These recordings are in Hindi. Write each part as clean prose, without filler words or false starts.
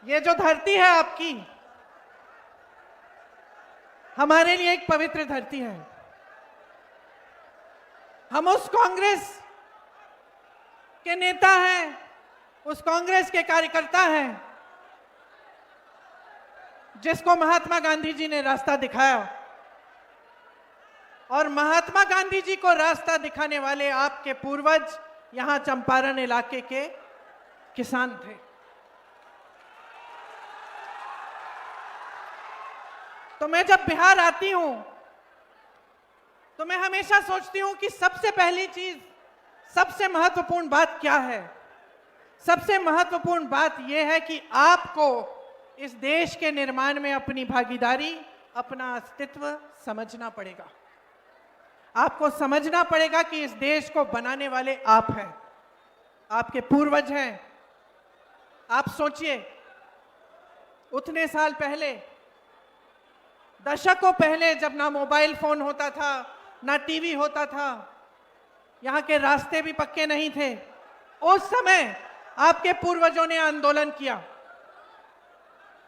ये जो धरती है आपकी, हमारे लिए एक पवित्र धरती है। हम उस कांग्रेस के नेता हैं, उस कांग्रेस के कार्यकर्ता हैं जिसको महात्मा गांधी जी ने रास्ता दिखाया, और महात्मा गांधी जी को रास्ता दिखाने वाले आपके पूर्वज यहां चंपारण इलाके के किसान थे। तो मैं जब बिहार आती हूं तो मैं हमेशा सोचती हूं कि सबसे पहली चीज, सबसे महत्वपूर्ण बात क्या है। सबसे महत्वपूर्ण बात यह है कि आपको इस देश के निर्माण में अपनी भागीदारी, अपना अस्तित्व समझना पड़ेगा। आपको समझना पड़ेगा कि इस देश को बनाने वाले आप हैं, आपके पूर्वज हैं। आप सोचिए, उतने साल पहले, दशकों पहले, जब ना मोबाइल फोन होता था, ना टीवी होता था, यहाँ के रास्ते भी पक्के नहीं थे, उस समय आपके पूर्वजों ने आंदोलन किया।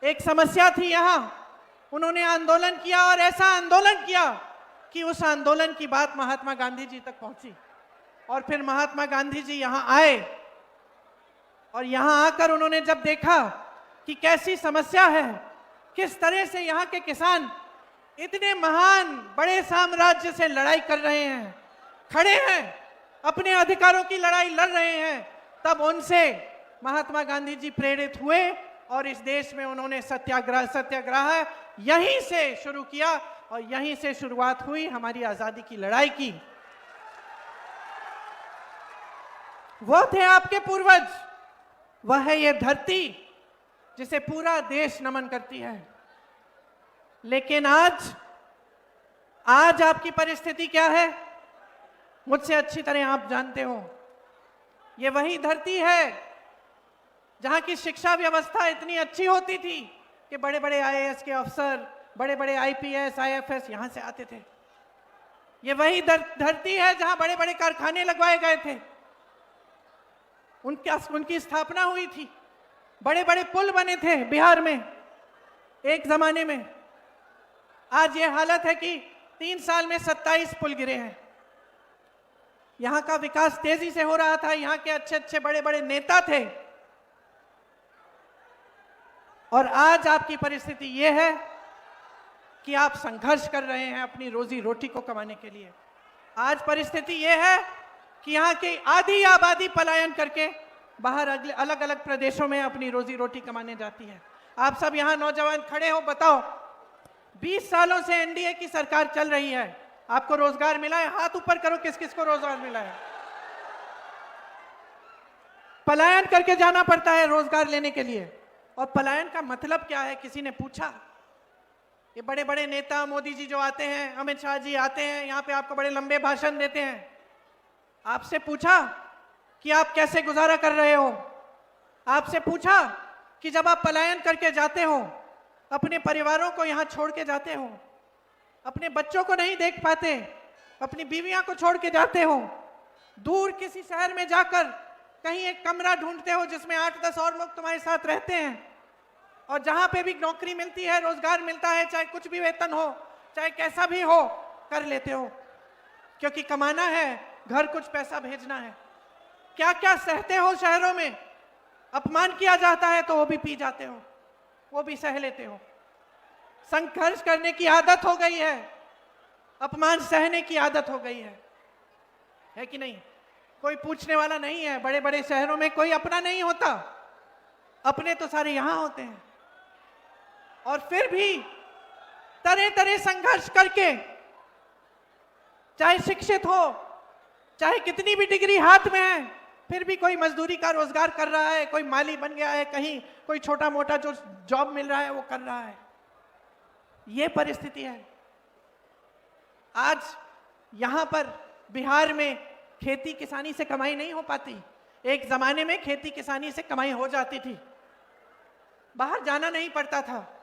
एक समस्या थी यहाँ, उन्होंने आंदोलन किया, और ऐसा आंदोलन किया कि उस आंदोलन की बात महात्मा गांधी जी तक पहुंची। और फिर महात्मा गांधी जी यहाँ आए, और यहाँ आकर उन्होंने जब देखा कि कैसी समस्या है, किस तरह से यहाँ के किसान इतने महान बड़े साम्राज्य से लड़ाई कर रहे हैं, खड़े हैं, अपने अधिकारों की लड़ाई लड़ रहे हैं, तब उनसे महात्मा गांधी जी प्रेरित हुए और इस देश में उन्होंने सत्याग्रह यहीं से शुरू किया, और यहीं से शुरुआत हुई हमारी आजादी की लड़ाई की। वो थे आपके पूर्वज, वह है ये धरती जिसे पूरा देश नमन करती है। लेकिन आज आपकी परिस्थिति क्या है, मुझसे अच्छी तरह आप जानते हो। ये वही धरती है जहां की शिक्षा व्यवस्था इतनी अच्छी होती थी कि बड़े बड़े आईएएस के अफसर, बड़े बड़े आईपीएस, आईएफएस यहां से आते थे। ये वही धरती है जहां बड़े बड़े कारखाने लगवाए गए थे, उनकी स्थापना हुई थी, बड़े बड़े पुल बने थे बिहार में एक जमाने में। आज ये हालत है कि 3 साल में 27 पुल गिरे हैं। यहां का विकास तेजी से हो रहा था, यहां के अच्छे अच्छे बड़े बड़े नेता थे, और आज आपकी परिस्थिति यह है कि आप संघर्ष कर रहे हैं अपनी रोजी रोटी को कमाने के लिए। आज परिस्थिति यह है कि यहाँ की आधी आबादी पलायन करके बाहर अलग अलग प्रदेशों में अपनी रोजी रोटी कमाने जाती है। आप सब यहाँ नौजवान खड़े हो, बताओ 20 सालों से एनडीए की सरकार चल रही है, आपको रोजगार मिला है? हाथ ऊपर करो, किस किस को रोजगार मिला है? पलायन करके जाना पड़ता है रोजगार लेने के लिए। और पलायन का मतलब क्या है, किसी ने पूछा? ये बड़े बड़े नेता, मोदी जी जो आते हैं, अमित शाह जी आते हैं यहाँ पे, आपको बड़े लंबे भाषण देते हैं। आपसे पूछा कि आप कैसे गुजारा कर रहे हो? आपसे पूछा कि जब आप पलायन करके जाते हो, अपने परिवारों को यहाँ छोड़ के जाते हो, अपने बच्चों को नहीं देख पाते, अपनी बीवियां को छोड़ के जाते हो, दूर किसी शहर में जाकर कहीं एक कमरा ढूंढते हो जिसमें 8-10 और लोग तुम्हारे साथ रहते हैं, और जहां पे भी नौकरी मिलती है, रोजगार मिलता है, चाहे कुछ भी वेतन हो, चाहे कैसा भी हो, कर लेते हो, क्योंकि कमाना है, घर कुछ पैसा भेजना है। क्या क्या सहते हो शहरों में, अपमान किया जाता है तो वो भी पी जाते हो, वो भी सह लेते हो। संघर्ष करने की आदत हो गई है, अपमान सहने की आदत हो गई है कि नहीं? कोई पूछने वाला नहीं है। बड़े बड़े शहरों में कोई अपना नहीं होता, अपने तो सारे यहां होते हैं। और फिर भी तरह तरह संघर्ष करके, चाहे शिक्षित हो, चाहे कितनी भी डिग्री हाथ में है, फिर भी कोई मजदूरी का रोजगार कर रहा है, कोई माली बन गया है, कहीं कोई छोटा मोटा जो जॉब मिल रहा है वो कर रहा है। ये परिस्थिति है। आज यहां पर बिहार में खेती किसानी से कमाई नहीं हो पाती। एक जमाने में खेती किसानी से कमाई हो जाती थी, बाहर जाना नहीं पड़ता था,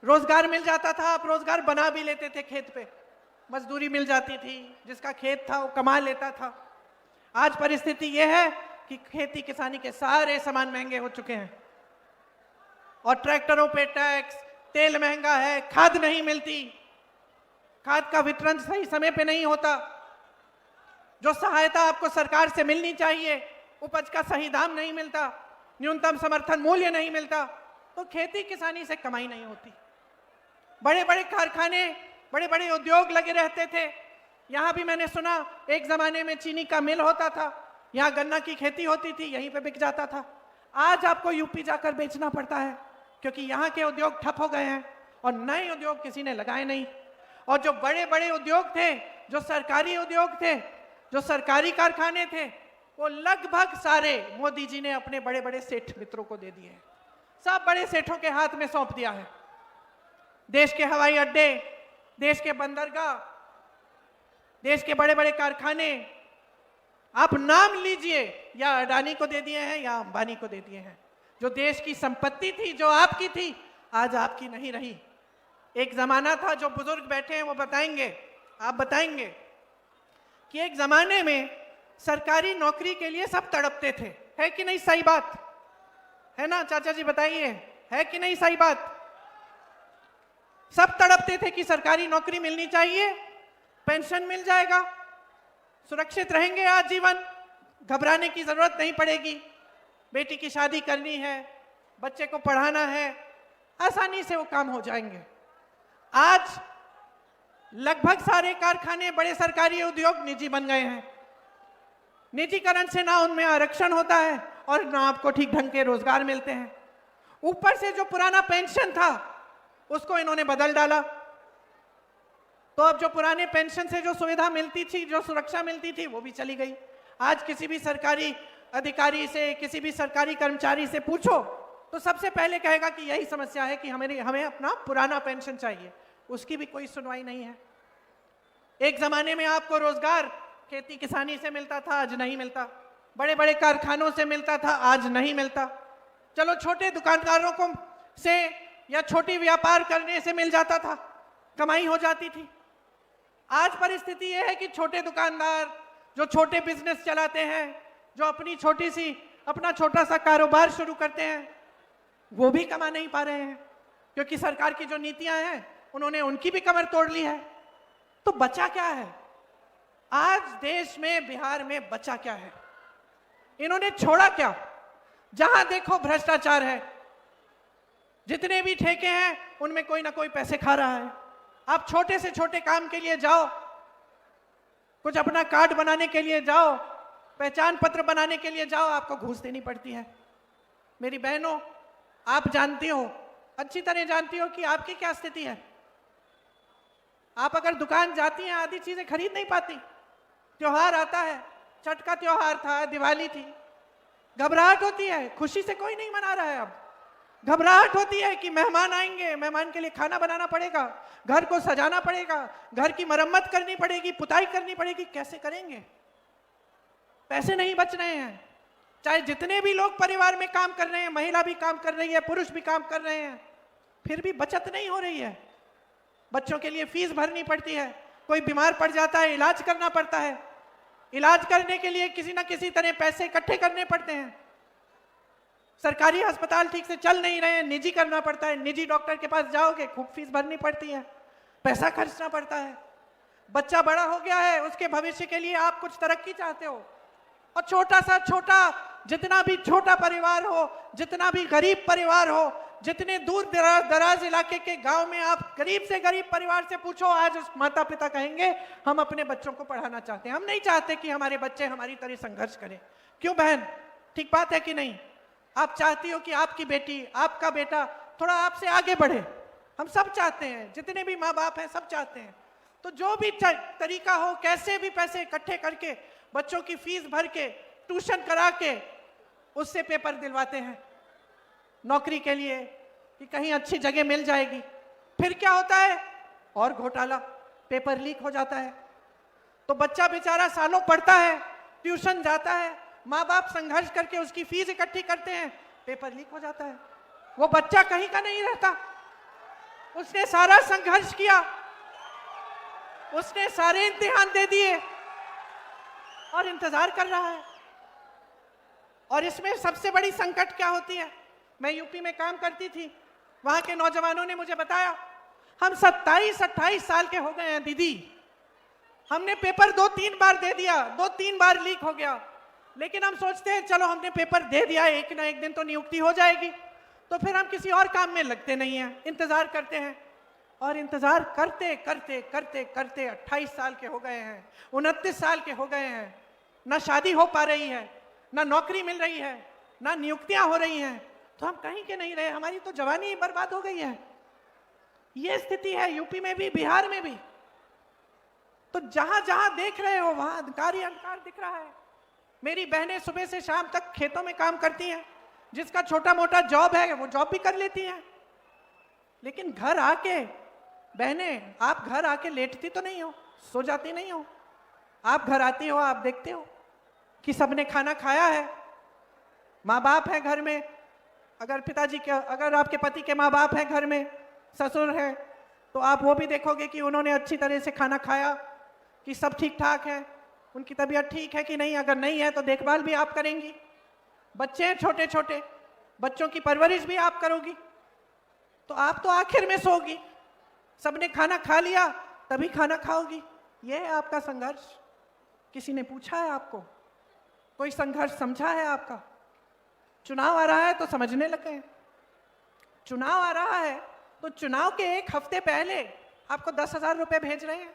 रोजगार मिल जाता था, आप रोजगार बना भी लेते थे, खेत पे मजदूरी मिल जाती थी, जिसका खेत था वो कमा लेता था। आज परिस्थिति यह है कि खेती किसानी के सारे सामान महंगे हो चुके हैं। और ट्रैक्टरों पे टैक्स, तेल महंगा है, खाद नहीं मिलती, खाद का वितरण सही समय पे नहीं होता, जो सहायता आपको सरकार से मिलनी चाहिए उपज का सही दाम नहीं मिलता, न्यूनतम समर्थन मूल्य नहीं मिलता, तो खेती किसानी से कमाई नहीं होती। बड़े बड़े कारखाने, बड़े बड़े उद्योग लगे रहते थे। यहाँ भी मैंने सुना एक जमाने में चीनी का मिल होता था, यहाँ गन्ना की खेती होती थी, यहीं पे बिक जाता था। आज आपको यूपी जाकर बेचना पड़ता है क्योंकि यहाँ के उद्योग ठप हो गए हैं और नए उद्योग किसी ने लगाए नहीं। और जो बड़े बड़े उद्योग थे, जो सरकारी उद्योग थे, जो सरकारी कारखाने थे, वो लगभग सारे मोदी जी ने अपने बड़े बड़े सेठ मित्रों को दे दिए हैं। सब बड़े सेठों के हाथ में सौंप दिया है। देश के हवाई अड्डे, देश के बंदरगाह, देश के बड़े बड़े कारखाने, आप नाम लीजिए, या अडानी को दे दिए हैं या अंबानी को दे दिए हैं। जो देश की संपत्ति थी, जो आपकी थी, आज आपकी नहीं रही। एक जमाना था, जो बुजुर्ग बैठे हैं वो बताएंगे, आप बताएंगे कि एक जमाने में सरकारी नौकरी के लिए सब तड़पते थे, है कि नहीं? सही बात है ना चाचा जी, बताइए, है कि नहीं सही बात? सब तड़पते थे कि सरकारी नौकरी मिलनी चाहिए, पेंशन मिल जाएगा, सुरक्षित रहेंगे आजीवन, घबराने की जरूरत नहीं पड़ेगी, बेटी की शादी करनी है, बच्चे को पढ़ाना है, आसानी से वो काम हो जाएंगे। आज लगभग सारे कारखाने, बड़े सरकारी उद्योग निजी बन गए हैं। निजीकरण से ना उनमें आरक्षण होता है और ना आपको ठीक ढंग के रोजगार मिलते हैं। ऊपर से जो पुराना पेंशन था उसको इन्होंने बदल डाला, तो अब जो पुराने पेंशन से जो सुविधा मिलती थी, जो सुरक्षा मिलती थी, वो भी चली गई। आज किसी भी सरकारी अधिकारी से, किसी भी सरकारी कर्मचारी से पूछो तो सबसे पहले कहेगा कि यही समस्या है कि हमें अपना पुराना पेंशन चाहिए। उसकी भी कोई सुनवाई नहीं है। एक जमाने में आपको रोजगार खेती किसानी से मिलता था, आज नहीं मिलता। बड़े बड़े कारखानों से मिलता था, आज नहीं मिलता। चलो छोटे दुकानदारों को से या छोटी व्यापार करने से मिल जाता था, कमाई हो जाती थी। आज परिस्थिति यह है कि छोटे दुकानदार जो छोटे बिजनेस चलाते हैं, जो अपना छोटा सा कारोबार शुरू करते हैं, वो भी कमा नहीं पा रहे हैं क्योंकि सरकार की जो नीतियां हैं उन्होंने उनकी भी कमर तोड़ ली है। तो बचा क्या है आज देश में, बिहार में बचा क्या है? इन्होंने छोड़ा क्या? जहां देखो भ्रष्टाचार है, जितने भी ठेके हैं उनमें कोई ना कोई पैसे खा रहा है। आप छोटे से छोटे काम के लिए जाओ, कुछ अपना कार्ड बनाने के लिए जाओ, पहचान पत्र बनाने के लिए जाओ, आपको घूस देनी पड़ती है। मेरी बहनों, आप जानती हो, अच्छी तरह जानती हो कि आपकी क्या स्थिति है। आप अगर दुकान जाती हैं, आधी चीजें खरीद नहीं पाती। त्योहार आता है, छठ का त्योहार था, दिवाली थी, घबराहट होती है, खुशी से कोई नहीं मना रहा है। अब घबराहट होती है कि मेहमान आएंगे, मेहमान के लिए खाना बनाना पड़ेगा, घर को सजाना पड़ेगा, घर की मरम्मत करनी पड़ेगी, पुताई करनी पड़ेगी। कैसे करेंगे? पैसे नहीं बच रहे हैं। चाहे जितने भी लोग परिवार में काम कर रहे हैं, महिला भी काम कर रही है, पुरुष भी काम कर रहे हैं, फिर भी बचत नहीं हो रही है। बच्चों के लिए फीस भरनी पड़ती है, कोई बीमार पड़ जाता है, इलाज करना पड़ता है, इलाज करने के लिए किसी ना किसी तरह पैसे इकट्ठे करने पड़ते हैं। सरकारी अस्पताल ठीक से चल नहीं रहे हैं, निजी करना पड़ता है। निजी डॉक्टर के पास जाओगे, खूब फीस भरनी पड़ती है, पैसा खर्चना पड़ता है। बच्चा बड़ा हो गया है, उसके भविष्य के लिए आप कुछ तरक्की चाहते हो, और जितना भी छोटा परिवार हो, जितना भी गरीब परिवार हो, जितने दूर दराज इलाके के गांव में आप गरीब से गरीब परिवार से पूछो, आज उस माता पिता कहेंगे हम अपने बच्चों को पढ़ाना चाहते हैं, हम नहीं चाहते कि हमारे बच्चे हमारी तरह संघर्ष करें। क्यों बहन, ठीक बात है कि नहीं? आप चाहती हो कि आपकी बेटी, आपका बेटा थोड़ा आपसे आगे बढ़े। हम सब चाहते हैं, जितने भी माँ बाप हैं सब चाहते हैं। तो जो भी तरीका हो, कैसे भी पैसे इकट्ठे करके बच्चों की फीस भर के, ट्यूशन करा के उससे पेपर दिलवाते हैं नौकरी के लिए कि कहीं अच्छी जगह मिल जाएगी। फिर क्या होता है? और घोटाला, पेपर लीक हो जाता है। तो बच्चा बेचारा सालों पढ़ता है, ट्यूशन जाता है, माँ बाप संघर्ष करके उसकी फीस इकट्ठी करते हैं, पेपर लीक हो जाता है। वो बच्चा कहीं का नहीं रहता। उसने सारा संघर्ष किया, उसने सारे इम्तिहान दे दिए और इंतजार कर रहा है। और इसमें सबसे बड़ी संकट क्या होती है? मैं यूपी में काम करती थी, वहां के नौजवानों ने मुझे बताया, हम 27-28 साल के हो गए हैं दीदी, हमने पेपर 2-3 बार दे दिया, 2-3 बार लीक हो गया, लेकिन हम सोचते हैं चलो हमने पेपर दे दिया, एक ना एक दिन तो नियुक्ति हो जाएगी, तो फिर हम किसी और काम में लगते नहीं हैं, इंतजार करते हैं। और इंतजार करते करते करते करते 28 साल के हो गए हैं, 29 साल के हो गए हैं, ना शादी हो पा रही है, ना नौकरी मिल रही है, ना नियुक्तियां हो रही हैं, तो हम कहीं के नहीं रहे, हमारी तो जवानी ही बर्बाद हो गई है। ये स्थिति है यूपी में भी, बिहार में भी। तो जहां जहां देख रहे हो वहां अंधकार ही अंधकार दिख रहा है। मेरी बहनें सुबह से शाम तक खेतों में काम करती हैं, जिसका छोटा मोटा जॉब है वो जॉब भी कर लेती हैं, लेकिन घर आके बहनें, आप घर आके लेटती तो नहीं हो, सो जाती नहीं हो, आप घर आती हो, आप देखते हो कि सबने खाना खाया है, माँ बाप है घर में, अगर पिताजी के, अगर आपके पति के माँ बाप हैं घर में, ससुर है, तो आप वो भी देखोगे कि उन्होंने अच्छी तरह से खाना खाया, कि सब ठीक ठाक है, उनकी तबीयत ठीक है कि नहीं, अगर नहीं है तो देखभाल भी आप करेंगी। बच्चे हैं छोटे छोटे, बच्चों की परवरिश भी आप करोगी, तो आप तो आखिर में सोगी, सबने खाना खा लिया तभी खाना खाओगी। यह है आपका संघर्ष। किसी ने पूछा है आपको? कोई संघर्ष समझा है आपका? चुनाव आ रहा है तो समझने लगे हैं। चुनाव आ रहा है तो चुनाव के एक हफ्ते पहले आपको 10,000 रुपए भेज रहे हैं।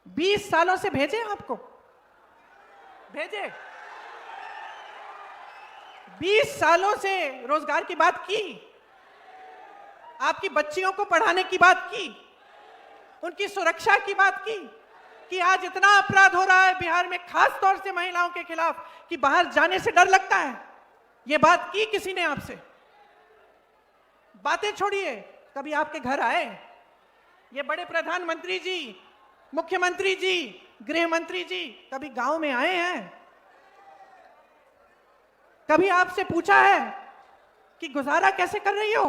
20 सालों से भेजे आपको? भेजे? 20 सालों से रोजगार की बात की, आपकी बच्चियों को पढ़ाने की बात की, उनकी सुरक्षा की बात की, कि आज इतना अपराध हो रहा है बिहार में, खास तौर से महिलाओं के खिलाफ, कि बाहर जाने से डर लगता है। ये बात की किसी ने आपसे? बातें छोड़िए, कभी आपके घर आए ये बड़े प्रधानमंत्री जी, मुख्यमंत्री जी, गृह मंत्री जी कभी गांव में आए हैं? कभी आपसे पूछा है कि गुजारा कैसे कर रही हो?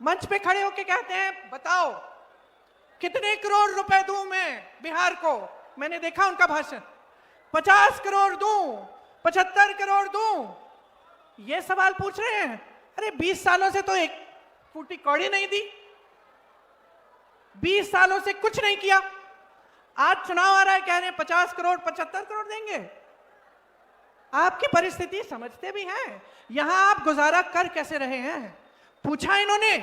मंच पे खड़े होके कहते हैं बताओ कितने करोड़ रुपए दूं मैं बिहार को। मैंने देखा उनका भाषण, 50 करोड़ दूं, 75 करोड़ दूं, ये सवाल पूछ रहे हैं। अरे 20 सालों से तो एक फूटी कौड़ी नहीं दी, 20 सालों से कुछ नहीं किया। आज चुनाव आ रहा है, कह रहे हैं 50 करोड़ 75 करोड़ देंगे। आपकी परिस्थिति समझते भी हैं, यहां आप गुजारा कर कैसे रहे हैं? पूछा इन्होंने?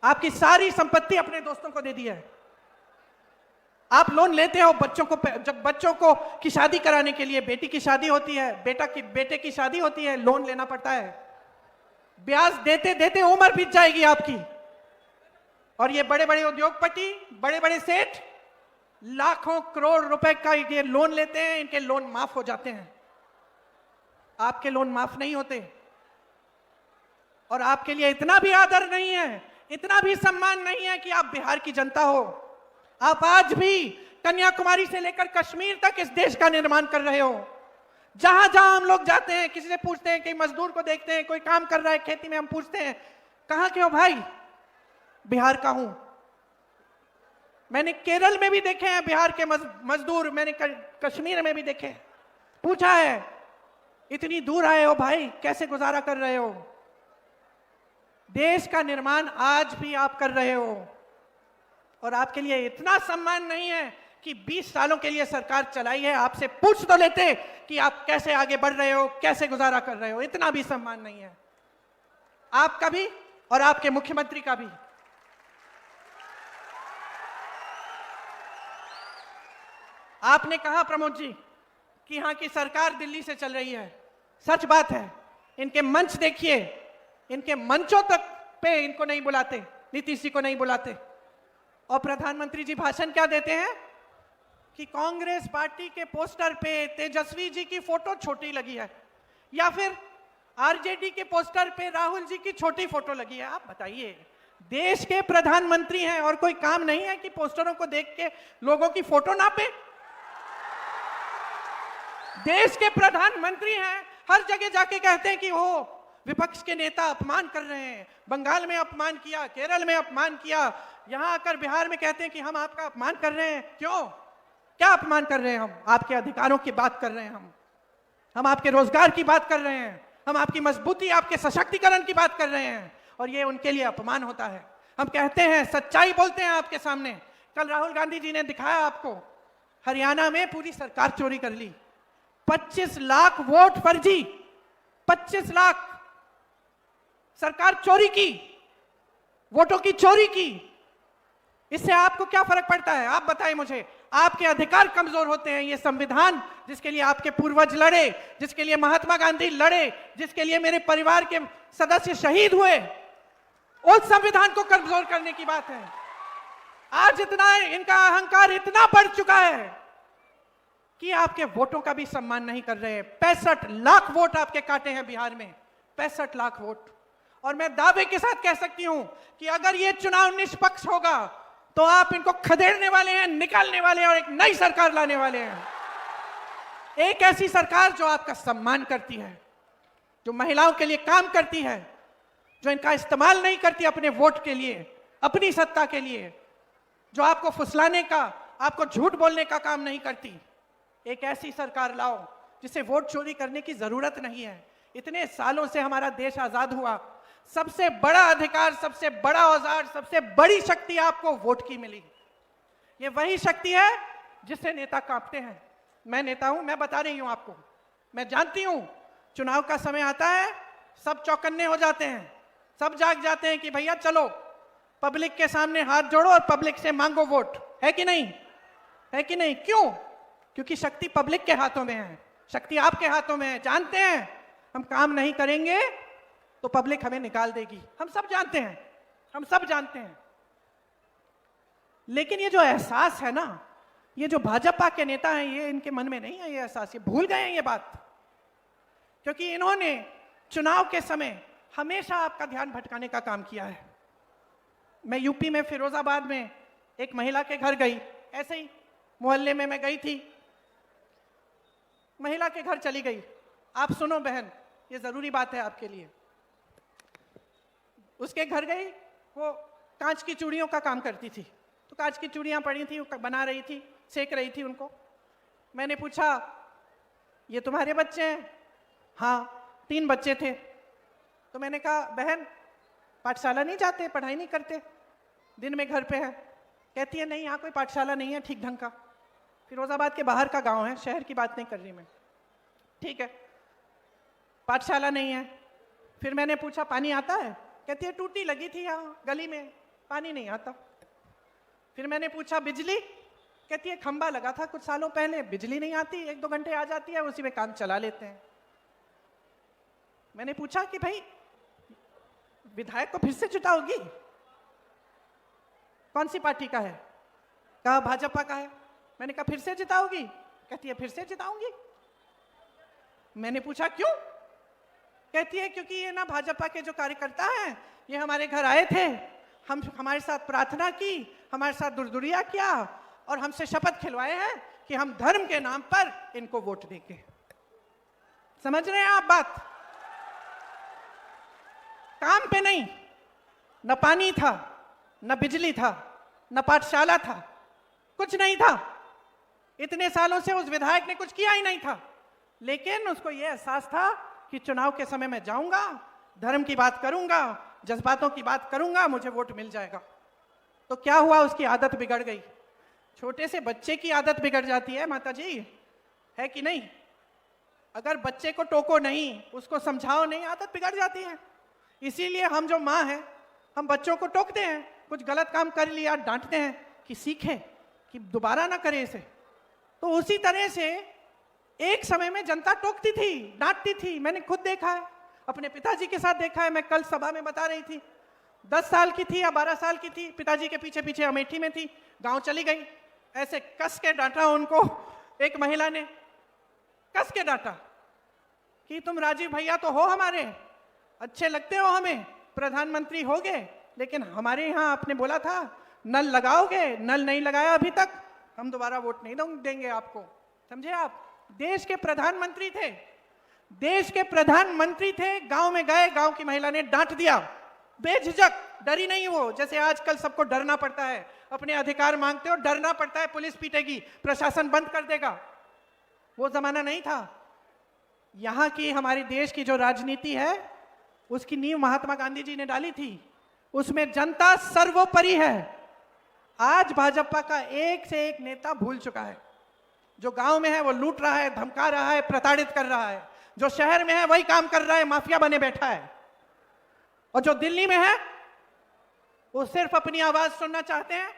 आपकी सारी संपत्ति अपने दोस्तों को दे दी है। आप लोन लेते हो बच्चों को, जब बच्चों को की शादी कराने के लिए, बेटी की शादी होती है, बेटे की शादी होती है, लोन लेना पड़ता है। ब्याज देते देते उम्र बीत जाएगी आपकी। और ये बड़े बड़े उद्योगपति, बड़े बड़े सेठ लाखों करोड़ रुपए का ये लोन लेते हैं, इनके लोन माफ हो जाते हैं, आपके लोन माफ नहीं होते। और आपके लिए इतना भी आदर नहीं है, इतना भी सम्मान नहीं है कि आप बिहार की जनता हो। आप आज भी कन्याकुमारी से लेकर कश्मीर तक इस देश का निर्माण कर रहे हो। जहां जहां हम लोग जाते हैं, किसी से पूछते हैं, कि मजदूर को देखते हैं कोई काम कर रहा है खेती में, हम पूछते हैं कहां के हो भाई? बिहार का हूं। मैंने केरल में भी देखे हैं बिहार के मजदूर, मैंने कश्मीर में भी देखे। पूछा है इतनी दूर आए हो भाई, कैसे गुजारा कर रहे हो? देश का निर्माण आज भी आप कर रहे हो, और आपके लिए इतना सम्मान नहीं है कि 20 सालों के लिए सरकार चलाई है। आपसे पूछ तो लेते कि आप कैसे आगे बढ़ रहे हो, कैसे गुजारा कर रहे हो। इतना भी सम्मान नहीं है आपका भी और आपके मुख्यमंत्री का भी। आपने कहा प्रमोद जी कि यहाँ की सरकार दिल्ली से चल रही है। सच बात है, इनके मंच देखिए, इनके मंचों तक पे इनको नहीं बुलाते, नीतीश जी को नहीं बुलाते। और प्रधानमंत्री जी भाषण क्या देते हैं कि कांग्रेस पार्टी के पोस्टर पे तेजस्वी जी की फोटो छोटी लगी है, या फिर आरजेडी के पोस्टर पे राहुल जी की छोटी फोटो लगी है। आप बताइए, देश के प्रधानमंत्री हैं और कोई काम नहीं है कि पोस्टरों को देख के लोगों की फोटो नापे? देश के प्रधानमंत्री हैं, हर जगह जाके कहते हैं कि वो विपक्ष के नेता अपमान कर रहे हैं, बंगाल में अपमान किया, केरल में अपमान किया, यहां आकर बिहार में कहते हैं कि हम आपका अपमान कर रहे हैं। क्यों? क्या अपमान कर रहे हैं? हम आपके अधिकारों की बात कर रहे हैं, हम आपके रोजगार की बात कर रहे हैं, हम आपकी मजबूती, आपके सशक्तिकरण की बात कर रहे हैं, और ये उनके लिए अपमान होता है। हम कहते हैं, सच्चाई बोलते हैं आपके सामने। कल राहुल गांधी जी ने दिखाया आपको, हरियाणा में पूरी सरकार चोरी कर ली, 25 लाख वोट फर्जी, 25 लाख सरकार चोरी की, वोटों की चोरी की। इससे आपको क्या फर्क पड़ता है? आप बताएं मुझे। आपके अधिकार कमजोर होते हैं। ये संविधान जिसके लिए आपके पूर्वज लड़े, जिसके लिए महात्मा गांधी लड़े, जिसके लिए मेरे परिवार के सदस्य शहीद हुए, उस संविधान को कमजोर करने की बात है। आज इतना इनका अहंकार इतना बढ़ चुका है कि आपके वोटों का भी सम्मान नहीं कर रहे हैं। 65 लाख वोट आपके काटे हैं बिहार में, 65 लाख वोट। और मैं दावे के साथ कह सकती हूं कि अगर ये चुनाव निष्पक्ष होगा तो आप इनको खदेड़ने वाले हैं, निकालने वाले हैं और एक नई सरकार लाने वाले हैं। एक ऐसी सरकार जो आपका सम्मान करती है, जो महिलाओं के लिए काम करती है, जो इनका इस्तेमाल नहीं करती अपने वोट के लिए, अपनी सत्ता के लिए, जो आपको फुसलाने का, आपको झूठ बोलने का काम नहीं करती। एक ऐसी सरकार लाओ जिसे वोट चोरी करने की जरूरत नहीं है। इतने सालों से हमारा देश आजाद हुआ, सबसे बड़ा अधिकार, सबसे बड़ा औजार, सबसे बड़ी शक्ति आपको वोट की मिली। ये वही शक्ति है जिससे नेता कांपते हैं। मैं नेता हूं, मैं बता रही हूं आपको। मैं जानती हूं चुनाव का समय आता है, सब चौकन्ने हो जाते हैं, सब जाग जाते हैं कि भैया चलो पब्लिक के सामने हाथ जोड़ो और पब्लिक से मांगो वोट। है कि नहीं? है कि नहीं? क्यों? क्योंकि शक्ति पब्लिक के हाथों में है, शक्ति आपके हाथों में है। जानते हैं हम काम नहीं करेंगे तो पब्लिक हमें निकाल देगी, हम सब जानते हैं, हम सब जानते हैं। लेकिन ये जो एहसास है ना, ये जो भाजपा के नेता हैं, ये इनके मन में नहीं है ये एहसास, ये भूल गए हैं ये बात। क्योंकि इन्होंने चुनाव के समय हमेशा आपका ध्यान भटकाने का काम किया है। मैं यूपी में फिरोजाबाद में एक महिला के घर गई, ऐसे ही मोहल्ले में मैं गई थी, महिला के घर चली गई। आप सुनो बहन, ये जरूरी बात है आपके लिए। उसके घर गई, वो कांच की चूड़ियों का काम करती थी, तो कांच की चूड़ियां पड़ी थी, वो बना रही थी, सेक रही थी उनको। मैंने पूछा, ये तुम्हारे बच्चे हैं? हाँ, 3 बच्चे थे। तो मैंने कहा, बहन पाठशाला नहीं जाते, पढ़ाई नहीं करते, दिन में घर पे है? कहती है, नहीं यहाँ कोई पाठशाला नहीं है ठीक ढंग का। फिरोजाबाद के बाहर का गांव है, शहर की बात नहीं कर रही मैं। ठीक है, पाठशाला नहीं है। फिर मैंने पूछा, पानी आता है? कहती है, टूटी लगी थी यहाँ गली में, पानी नहीं आता। फिर मैंने पूछा, बिजली? कहती है, खंबा लगा था कुछ सालों पहले, बिजली नहीं आती, 1-2 घंटे आ जाती है, उसी में काम चला लेते हैं। मैंने पूछा कि भाई विधायक को फिर से जिताओगी? कौन सी पार्टी का है? कहा भाजपा का है। मैंने कहा फिर से जिताओगी? कहती है, फिर से जिताऊंगी। मैंने पूछा क्यों? कहती है, क्योंकि ये ना भाजपा के जो कार्यकर्ता हैं, ये हमारे घर आए थे, हमारे साथ प्रार्थना की, हमारे साथ दुर्दुरिया किया और हमसे शपथ खिलवाए हैं कि हम धर्म के नाम पर इनको वोट देंगे। समझ रहे हैं आप बात? काम पे नहीं, न पानी था, न बिजली था, न पाठशाला था, कुछ नहीं था। इतने सालों से उस विधायक ने कुछ किया ही नहीं था। लेकिन उसको यह एहसास था कि चुनाव के समय में जाऊंगा, धर्म की बात करूंगा, जज्बातों की बात करूंगा, मुझे वोट मिल जाएगा। तो क्या हुआ? उसकी आदत बिगड़ गई। छोटे से बच्चे की आदत बिगड़ जाती है माता जी, है कि नहीं? अगर बच्चे को टोको नहीं, उसको समझाओ नहीं, आदत बिगड़ जाती है। इसीलिए हम जो माँ हैं, हम बच्चों को टोकते हैं, कुछ गलत काम कर लिया डांटते हैं कि सीखे, कि दोबारा ना करे इसे। तो उसी तरह से एक समय में जनता टोकती थी, डांटती थी। मैंने खुद देखा है, अपने पिताजी के साथ देखा है। मैं कल सभा में बता रही थी, 10 साल की थी या 12 साल की थी, पिताजी के पीछे पीछे अमेठी में थी, गांव चली गई, ऐसे कस के डांटा उनको एक महिला ने, कस के डांटा कि तुम राजीव भैया तो हो हमारे, अच्छे लगते हो हमें, प्रधानमंत्री हो गए, लेकिन हमारे यहाँ आपने बोला था नल लगाओगे, नल नहीं लगाया अभी तक, हम दोबारा वोट नहीं देंगे आपको। समझे आप? देश के प्रधानमंत्री थे, देश के प्रधानमंत्री थे, गांव में गए, गांव की महिला ने डांट दिया, बेझिझक, डरी नहीं वो, जैसे आजकल सबको डरना पड़ता है, अपने अधिकार मांगते हो डरना पड़ता है, पुलिस पीटेगी, प्रशासन बंद कर देगा। वो जमाना नहीं था। यहाँ की हमारे देश की जो राजनीति है उसकी नींव महात्मा गांधी जी ने डाली थी। उसमें जनता सर्वोपरि है। आज भाजपा का एक से एक नेता भूल चुका है। जो गांव में है वो लूट रहा है, धमका रहा है, प्रताड़ित कर रहा है। जो शहर में है वही काम कर रहा है, माफिया बने बैठा है। और जो दिल्ली में है वो सिर्फ अपनी आवाज सुनना चाहते हैं,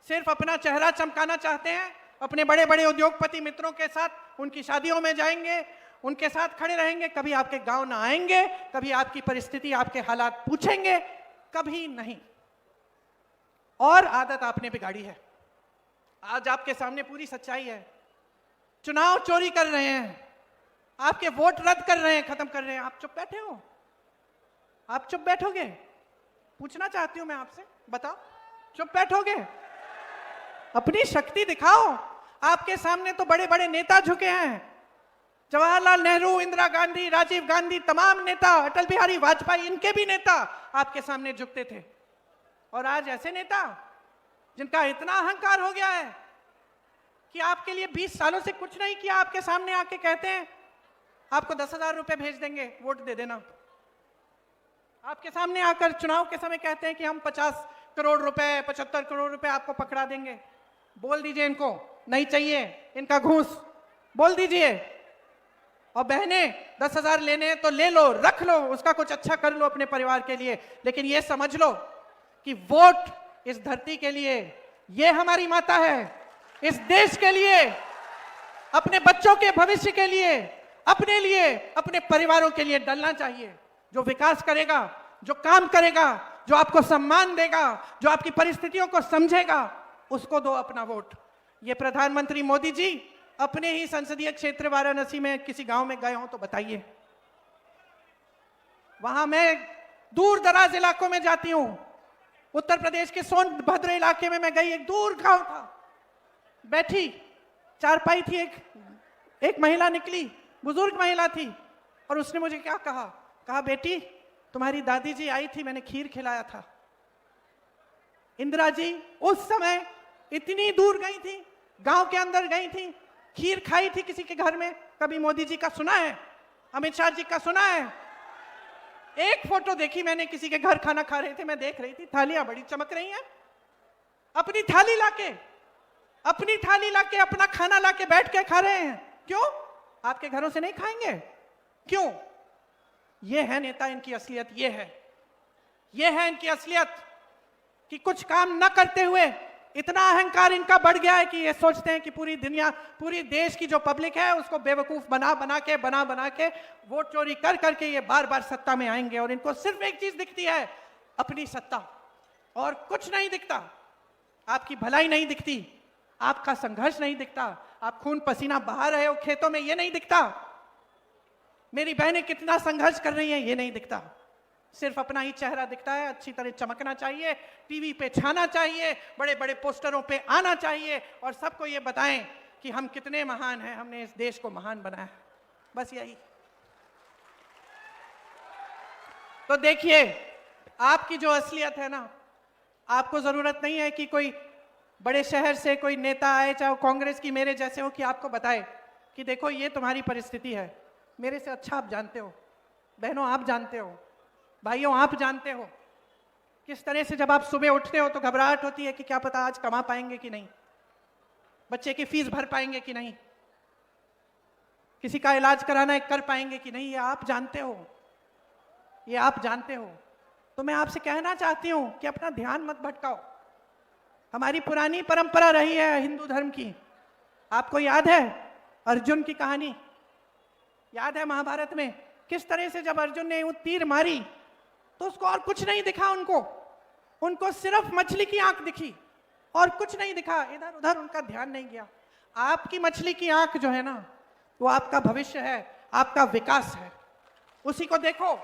सिर्फ अपना चेहरा चमकाना चाहते हैं। अपने बड़े बड़े उद्योगपति मित्रों के साथ उनकी शादियों में जाएंगे, उनके साथ खड़े रहेंगे, कभी आपके गांव ना आएंगे, कभी आपकी परिस्थिति, आपके हालात पूछेंगे, कभी नहीं। और आदत आपने बिगाड़ी है। आज आपके सामने पूरी सच्चाई है। चुनाव चोरी कर रहे हैं, आपके वोट रद्द कर रहे हैं, खत्म कर रहे हैं। आप चुप बैठे हो? आप चुप बैठोगे? पूछना चाहती हूं मैं आपसे, बताओ, चुप बैठोगे? अपनी शक्ति दिखाओ। आपके सामने तो बड़े बड़े नेता झुके हैं। जवाहरलाल नेहरू, इंदिरा गांधी, राजीव गांधी, तमाम नेता, अटल बिहारी वाजपेयी, इनके भी नेता आपके सामने झुकते थे। और आज ऐसे नेता जिनका इतना अहंकार हो गया है कि आपके लिए 20 सालों से कुछ नहीं किया, आपके सामने आके कहते हैं आपको 10,000 रुपए भेज देंगे, वोट दे देना। आपके सामने आकर चुनाव के समय कहते हैं कि हम 50 करोड़ रुपए, 75 करोड़ रुपए आपको पकड़ा देंगे। बोल दीजिए इनको नहीं चाहिए, इनका घूस बोल दीजिए। और बहनें 10,000 लेने हैं तो ले लो, रख लो, उसका कुछ अच्छा कर लो अपने परिवार के लिए। लेकिन ये समझ लो कि वोट इस धरती के लिए, ये हमारी माता है, इस देश के लिए, अपने बच्चों के भविष्य के लिए, अपने लिए, अपने परिवारों के लिए डलना चाहिए। जो विकास करेगा, जो काम करेगा, जो आपको सम्मान देगा, जो आपकी परिस्थितियों को समझेगा, उसको दो अपना वोट। ये प्रधानमंत्री मोदी जी अपने ही संसदीय क्षेत्र वाराणसी में किसी गांव में गए हो तो बताइए। वहां मैं दूर दराज इलाकों में जाती हूं। उत्तर प्रदेश के सोनभद्र इलाके में मैं गई, एक दूर गांव था। बैठी चारपाई थी, एक महिला निकली, बुजुर्ग महिला थी, और उसने मुझे क्या कहा? कहा, बेटी तुम्हारी दादी जी आई थी, मैंने खीर खिलाया था। इंदिरा जी उस समय इतनी दूर गई थी, गांव के अंदर गई थी, खीर खाई थी किसी के घर में। कभी मोदी जी का सुना है? अमित शाह जी का सुना है? एक फोटो देखी मैंने, किसी के घर खाना खा रहे थे, मैं देख रही थी, थालियां बड़ी चमक रही हैं। अपनी थाली लाके, अपनी थाली लाके, अपना खाना लाके बैठ के खा रहे हैं। क्यों? आपके घरों से नहीं खाएंगे? क्यों? ये है नेता, इनकी असलियत ये है इनकी असलियत कि कुछ काम न करते हुए इतना अहंकार इनका बढ़ गया है कि ये सोचते हैं कि पूरी दुनिया, पूरी देश की जो पब्लिक है उसको बेवकूफ बना के वोट चोरी कर करके ये बार बार सत्ता में आएंगे। और इनको सिर्फ एक चीज दिखती है, अपनी सत्ता, और कुछ नहीं दिखता। आपकी भलाई नहीं दिखती, आपका संघर्ष नहीं दिखता, आप खून पसीना बहा रहे हो खेतों में, ये नहीं दिखता। मेरी बहनें कितना संघर्ष कर रही हैं, ये नहीं दिखता। सिर्फ अपना ही चेहरा दिखता है। अच्छी तरह चमकना चाहिए, टीवी पे छाना चाहिए, बड़े बड़े पोस्टरों पे आना चाहिए, और सबको ये बताएं कि हम कितने महान हैं, हमने इस देश को महान बनाया। बस यही। तो देखिए, आपकी जो असलियत है ना, आपको जरूरत नहीं है कि कोई बड़े शहर से कोई नेता आए, चाहे कांग्रेस की मेरे जैसे हो, कि आपको बताए कि देखो ये तुम्हारी परिस्थिति है। मेरे से अच्छा आप जानते हो, बहनों आप जानते हो, भाइयों आप जानते हो किस तरह से जब आप सुबह उठते हो तो घबराहट होती है कि क्या पता आज कमा पाएंगे कि नहीं, बच्चे की फीस भर पाएंगे कि नहीं, किसी का इलाज कराना है कर पाएंगे कि नहीं। ये आप जानते हो, ये आप जानते हो। तो मैं आपसे कहना चाहती हूं कि अपना ध्यान मत भटकाओ। हमारी पुरानी परंपरा रही है हिंदू धर्म की। आपको याद है अर्जुन की कहानी? याद है महाभारत में किस तरह से जब अर्जुन ने वो तीर मारी तो उसको और कुछ नहीं दिखा, उनको सिर्फ मछली की आंख दिखी और कुछ नहीं दिखा, इधर उधर उनका ध्यान नहीं गया। आपकी मछली की आंख जो है ना, वो आपका भविष्य है, आपका विकास है। उसी को देखो,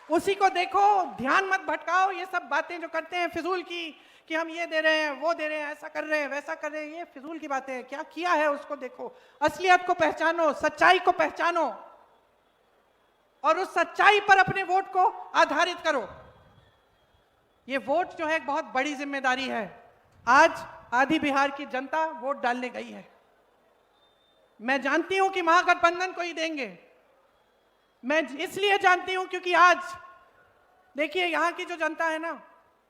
उसी को देखो, ध्यान मत भटकाओ। ये सब बातें जो करते हैं फिजूल की, कि हम ये दे रहे हैं, वो दे रहे हैं, ऐसा कर रहे हैं, वैसा कर रहे हैं, ये फिजूल की बातें हैं। क्या किया है उसको देखो, असलियत को पहचानो, सच्चाई को पहचानो, और उस सच्चाई पर अपने वोट को आधारित करो। ये वोट जो है एक बहुत बड़ी जिम्मेदारी है। आज आधी बिहार की जनता वोट डालने गई है। मैं जानती हूं कि महागठबंधन को ही देंगे, मैं इसलिए जानती हूं क्योंकि आज देखिए यहां की जो जनता है ना,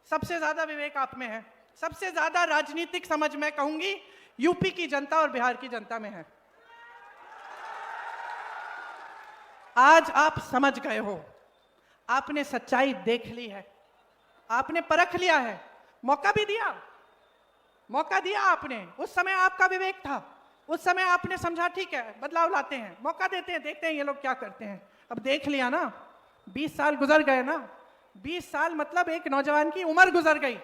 सबसे ज्यादा विवेक आप में है, सबसे ज्यादा राजनीतिक समझ मैं कहूंगी यूपी की जनता और बिहार की जनता में है। आज आप समझ गए हो, आपने सच्चाई देख ली है, आपने परख लिया है, मौका भी दिया, मौका दिया आपने। उस समय आपका विवेक था, उस समय आपने समझा ठीक है बदलाव लाते हैं, मौका देते हैं, देखते हैं ये लोग क्या करते हैं। अब देख लिया ना, 20 साल गुजर गए ना, 20 साल मतलब एक नौजवान की उम्र गुजर गई,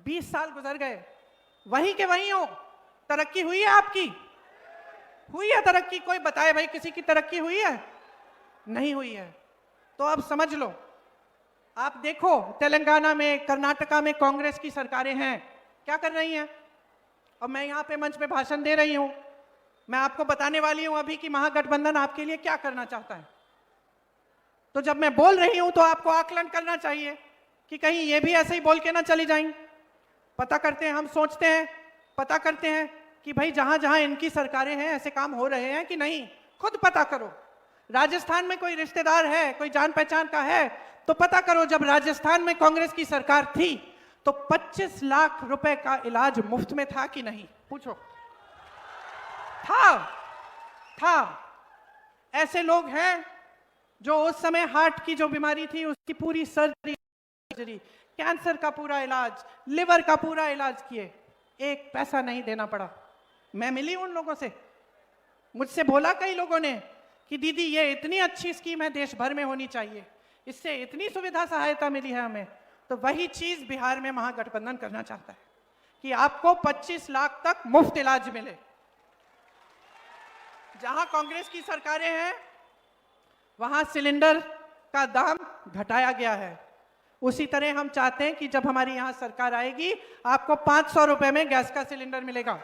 20 साल गुजर गए, वहीं के वहीं हो। तरक्की हुई है आपकी? हुई है तरक्की? कोई बताए भाई किसी की तरक्की हुई है? नहीं हुई है। तो अब समझ लो, आप देखो तेलंगाना में, कर्नाटका में कांग्रेस की सरकारें हैं, क्या कर रही हैं। और मैं यहाँ पे मंच पे भाषण दे रही हूँ, मैं आपको बताने वाली हूँ अभी कि महागठबंधन आपके लिए क्या करना चाहता है। तो जब मैं बोल रही हूँ तो आपको आकलन करना चाहिए कि कहीं ये भी ऐसे ही बोल के ना चली जाएं। पता करते हैं, हम सोचते हैं, पता करते हैं कि भाई जहां जहां इनकी सरकारें हैं ऐसे काम हो रहे हैं कि नहीं, खुद पता करो। राजस्थान में कोई रिश्तेदार है, कोई जान पहचान का है तो पता करो। जब राजस्थान में कांग्रेस की सरकार थी तो 25 लाख रुपए का इलाज मुफ्त में था कि नहीं? पूछो। था। ऐसे लोग हैं जो उस समय हार्ट की जो बीमारी थी उसकी पूरी सर्जरी, कैंसर का पूरा इलाज, लिवर का पूरा इलाज किए, एक पैसा नहीं देना पड़ा। मैं मिली उन लोगों से, मुझसे बोला कई लोगों ने कि दीदी ये इतनी अच्छी स्कीम है, देश भर में होनी चाहिए, इससे इतनी सुविधा सहायता मिली है हमें। तो वही चीज बिहार में महागठबंधन करना चाहता है कि आपको 25 लाख तक मुफ्त इलाज मिले। जहां कांग्रेस की सरकारें हैं वहां सिलेंडर का दाम घटाया गया है। उसी तरह हम चाहते हैं कि जब हमारी यहां सरकार आएगी आपको 500 रुपए में गैस का सिलेंडर मिलेगा।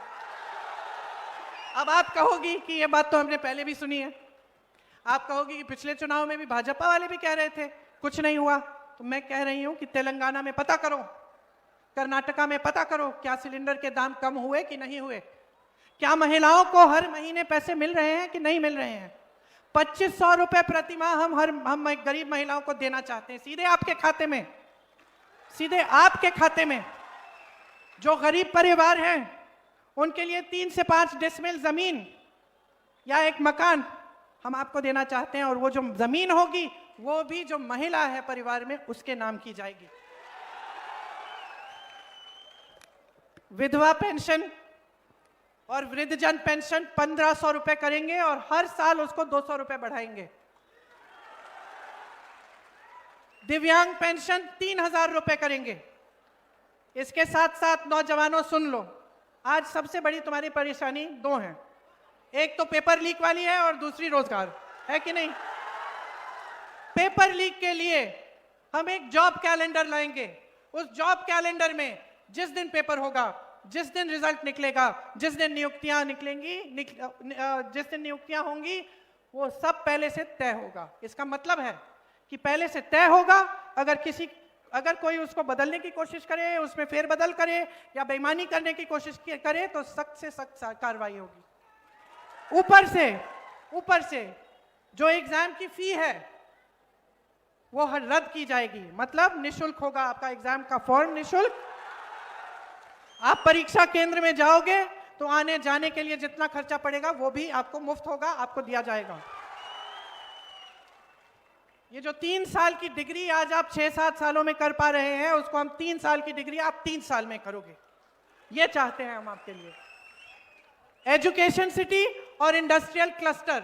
अब आप कहोगी कि ये बात तो हमने पहले भी सुनी है, आप कहोगी कि पिछले चुनाव में भी भाजपा वाले भी कह रहे थे कुछ नहीं हुआ। तो मैं कह रही हूं कि तेलंगाना में पता करो, कर्नाटका में पता करो, क्या सिलेंडर के दाम कम हुए कि नहीं हुए? क्या महिलाओं को हर महीने पैसे मिल रहे हैं कि नहीं मिल रहे हैं? 2500 रुपए प्रति माह हम गरीब महिलाओं को देना चाहते हैं, सीधे आपके खाते में, सीधे आपके खाते में। जो गरीब परिवार हैं उनके लिए 3 से 5 डेसिमल जमीन या एक मकान हम आपको देना चाहते हैं, और वो जो जमीन होगी वो भी जो महिला है परिवार में उसके नाम की जाएगी। विधवा पेंशन और वृद्धजन पेंशन 1500 रुपए करेंगे और हर साल उसको 200 रुपए बढ़ाएंगे। दिव्यांग पेंशन 3000 रुपए करेंगे। इसके साथ साथ नौजवानों सुन लो, आज सबसे बड़ी तुम्हारी परेशानी 2 हैं, एक तो पेपर लीक वाली है और दूसरी रोजगार है कि नहीं। पेपर लीक के लिए हम एक जॉब कैलेंडर लाएंगे। उस जॉब कैलेंडर में जिस दिन पेपर होगा, जिस दिन रिजल्ट निकलेगा, जिस दिन नियुक्तियां निकलेंगी, जिस दिन नियुक्तियां होंगी, वो सब पहले से तय होगा। इसका मतलब है कि पहले से तय होगा, अगर कोई उसको बदलने की कोशिश करे, उसमें फेरबदल करे या बेईमानी करने की कोशिश करे तो सख्त से सख्त कार्रवाई होगी। ऊपर से जो एग्जाम की फी है वो रद्द की जाएगी, मतलब निशुल्क होगा आपका एग्जाम का फॉर्म, निशुल्क। आप परीक्षा केंद्र में जाओगे तो आने जाने के लिए जितना खर्चा पड़ेगा वो भी आपको मुफ्त होगा, आपको दिया जाएगा। ये जो 3 साल की डिग्री आज आप 6-7 सालों में कर पा रहे हैं, उसको हम 3 साल की डिग्री आप 3 साल में करोगे, ये चाहते हैं हम आपके लिए। एजुकेशन सिटी और इंडस्ट्रियल क्लस्टर,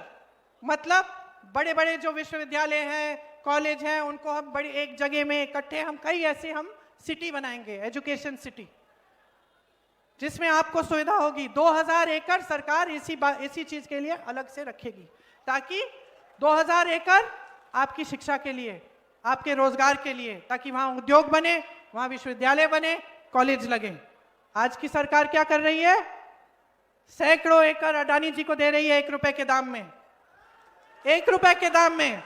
मतलब बड़े बड़े जो विश्वविद्यालय हैं, कॉलेज हैं, उनको हम बड़ी एक जगह में इकट्ठे हम कई ऐसे हम सिटी बनाएंगे, एजुकेशन सिटी, जिसमें आपको सुविधा होगी। 2000 एकड़ सरकार इसी चीज के लिए अलग से रखेगी, ताकि 2000 एकड़ आपकी शिक्षा के लिए, आपके रोजगार के लिए, ताकि वहां उद्योग बने, वहां विश्वविद्यालय बने, कॉलेज लगे। आज की सरकार क्या कर रही है? सैकड़ों एकड़ अडानी जी को दे रही है 1 रुपए के दाम में, 1 रुपए के दाम में।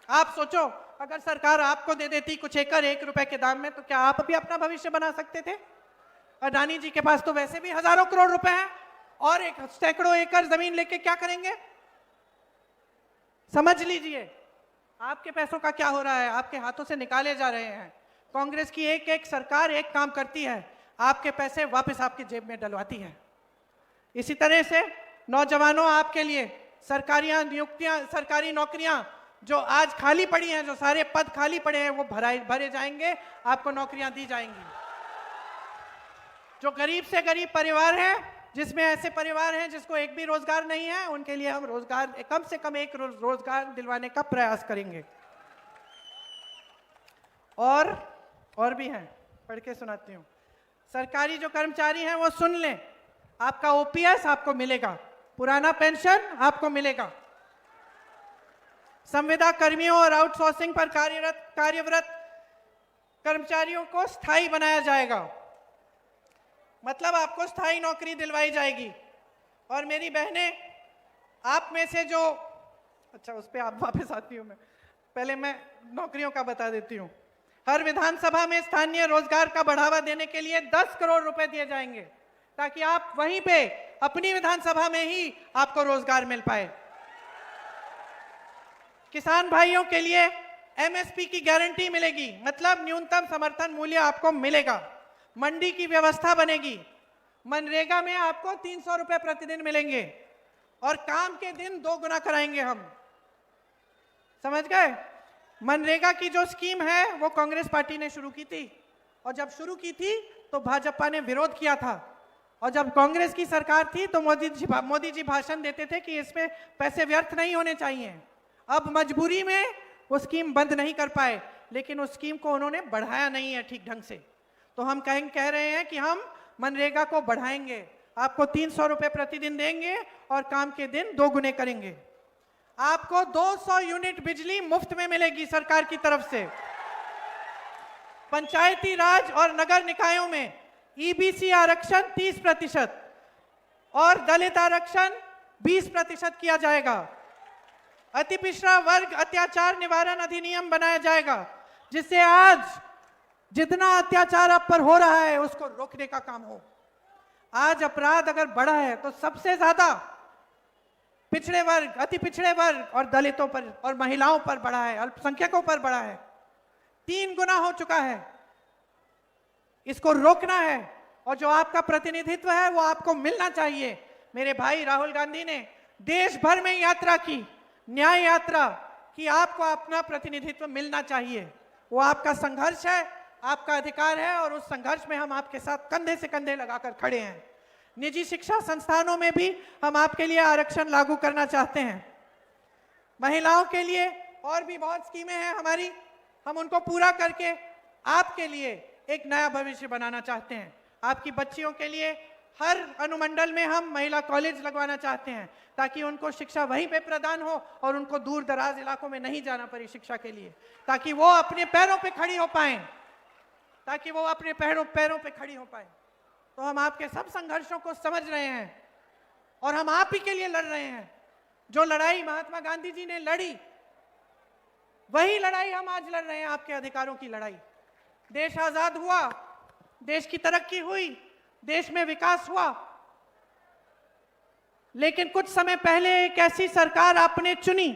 आप सोचो, अगर सरकार आपको दे देती कुछ एकड़ 1 रुपए के दाम में, तो क्या आप भी अपना भविष्य बना सकते थे? अडानी जी के पास तो वैसे भी हजारों करोड़ रुपए हैं, और एक सैकड़ों एकड़ जमीन लेके क्या करेंगे? समझ लीजिए आपके पैसों का क्या हो रहा है, आपके हाथों से निकाले जा रहे हैं। कांग्रेस की एक एक सरकार एक काम करती है, आपके पैसे वापस आपकी जेब में डलवाती है। इसी तरह से नौजवानों, आपके लिए सरकारी नौकरियां जो आज खाली पड़ी हैं, जो सारे पद खाली पड़े हैं, वो भरे जाएंगे, आपको नौकरियां दी जाएंगी। जो गरीब से गरीब परिवार है, जिसमें ऐसे परिवार हैं जिसको एक भी रोजगार नहीं है, उनके लिए हम रोजगार, कम से कम एक रोजगार दिलवाने का प्रयास करेंगे। और भी हैं, पढ़ के सुनाती हूँ। सरकारी जो कर्मचारी हैं वो सुन लें, आपका ओपीएस आपको मिलेगा, पुराना पेंशन आपको मिलेगा। संविदा कर्मियों और आउटसोर्सिंग पर कार्यरत कर्मचारियों को स्थायी बनाया जाएगा, मतलब आपको स्थायी नौकरी दिलवाई जाएगी। और मेरी बहनें, आप में से जो, अच्छा उस पर आप वापस आती हूँ, मैं पहले मैं नौकरियों का बता देती हूँ। हर विधानसभा में स्थानीय रोजगार का बढ़ावा देने के लिए 10 करोड़ रुपए दिए जाएंगे, ताकि आप वहीं पे अपनी विधानसभा में ही आपको रोजगार मिल पाए। किसान भाइयों के लिए एमएसपी की गारंटी मिलेगी, मतलब न्यूनतम समर्थन मूल्य आपको मिलेगा। मंडी की व्यवस्था बनेगी। मनरेगा में आपको 300 रुपए प्रतिदिन मिलेंगे और काम के दिन 2 गुना कराएंगे हम। समझ गए? मनरेगा की जो स्कीम है वो कांग्रेस पार्टी ने शुरू की थी, और जब शुरू की थी तो भाजपा ने विरोध किया था, और जब कांग्रेस की सरकार थी तो मोदी जी भाषण देते थे कि इसमें पैसे व्यर्थ नहीं होने चाहिए। अब मजबूरी में वो स्कीम बंद नहीं कर पाए, लेकिन उस स्कीम को उन्होंने बढ़ाया नहीं है ठीक ढंग से। तो हम कह रहे हैं कि हम मनरेगा को बढ़ाएंगे, आपको 300 रुपए प्रतिदिन देंगे और काम के दिन 2 गुने करेंगे। आपको 200 यूनिट बिजली मुफ्त में मिलेगी सरकार की तरफ से। पंचायती राज और नगर निकायों में ईबीसी आरक्षण 30% और दलित आरक्षण 20% किया जाएगा। अति पिछड़ा वर्ग अत्याचार निवारण अधिनियम बनाया जाएगा, जिससे आज जितना अत्याचार आप पर हो रहा है उसको रोकने का काम हो। आज अपराध अगर बढ़ा है तो सबसे ज्यादा पिछड़े वर्ग, अति पिछड़े वर्ग और दलितों पर और महिलाओं पर बढ़ा है, अल्पसंख्यकों पर बढ़ा है। 3 गुना हो चुका है। इसको रोकना है, और जो आपका प्रतिनिधित्व है वो आपको मिलना चाहिए। मेरे भाई राहुल गांधी ने देश भर में यात्रा की, न्याय यात्रा कि आपको अपना प्रतिनिधित्व मिलना चाहिए। वो आपका संघर्ष है, आपका अधिकार है, और उस संघर्ष में हम आपके साथ कंधे से कंधे लगाकर खड़े हैं। निजी शिक्षा संस्थानों में भी हम आपके लिए आरक्षण लागू करना चाहते हैं। महिलाओं के लिए और भी बहुत स्कीमें हैं हमारी, हम उनको पूरा करके आपके लिए एक नया भविष्य बनाना चाहते हैं। आपकी बच्चियों के लिए हर अनुमंडल में हम महिला कॉलेज लगवाना चाहते हैं, ताकि उनको शिक्षा वहीं पे प्रदान हो और उनको दूर दराज इलाकों में नहीं जाना पड़े शिक्षा के लिए, ताकि वो अपने पैरों पे खड़ी हो पाएं, ताकि वो अपने पैरों पे खड़ी हो पाए। तो हम आपके सब संघर्षों को समझ रहे हैं और हम आप ही के लिए लड़ रहे हैं। जो लड़ाई महात्मा गांधी जी ने लड़ी, वही लड़ाई हम आज लड़ रहे हैं, आपके अधिकारों की लड़ाई। देश आजाद हुआ, देश की तरक्की हुई, देश में विकास हुआ, लेकिन कुछ समय पहले एक ऐसी सरकार आपने चुनी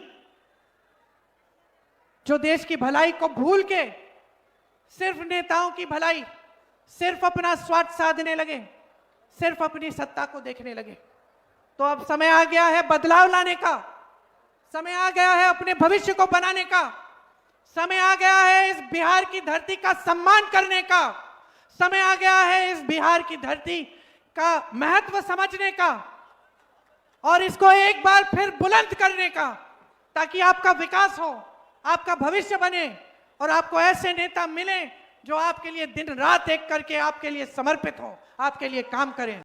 जो देश की भलाई को भूल के सिर्फ नेताओं की भलाई, सिर्फ अपना स्वार्थ साधने लगे, सिर्फ अपनी सत्ता को देखने लगे। तो अब समय आ गया है बदलाव लाने का, समय आ गया है अपने भविष्य को बनाने का, समय आ गया है इस बिहार की धरती का सम्मान करने का, समय आ गया है इस बिहार की धरती का महत्व समझने का, और इसको एक बार फिर बुलंद करने का, ताकि आपका विकास हो, आपका भविष्य बने, और आपको ऐसे नेता मिले जो आपके लिए दिन रात एक करके आपके लिए समर्पित हो, आपके लिए काम करें।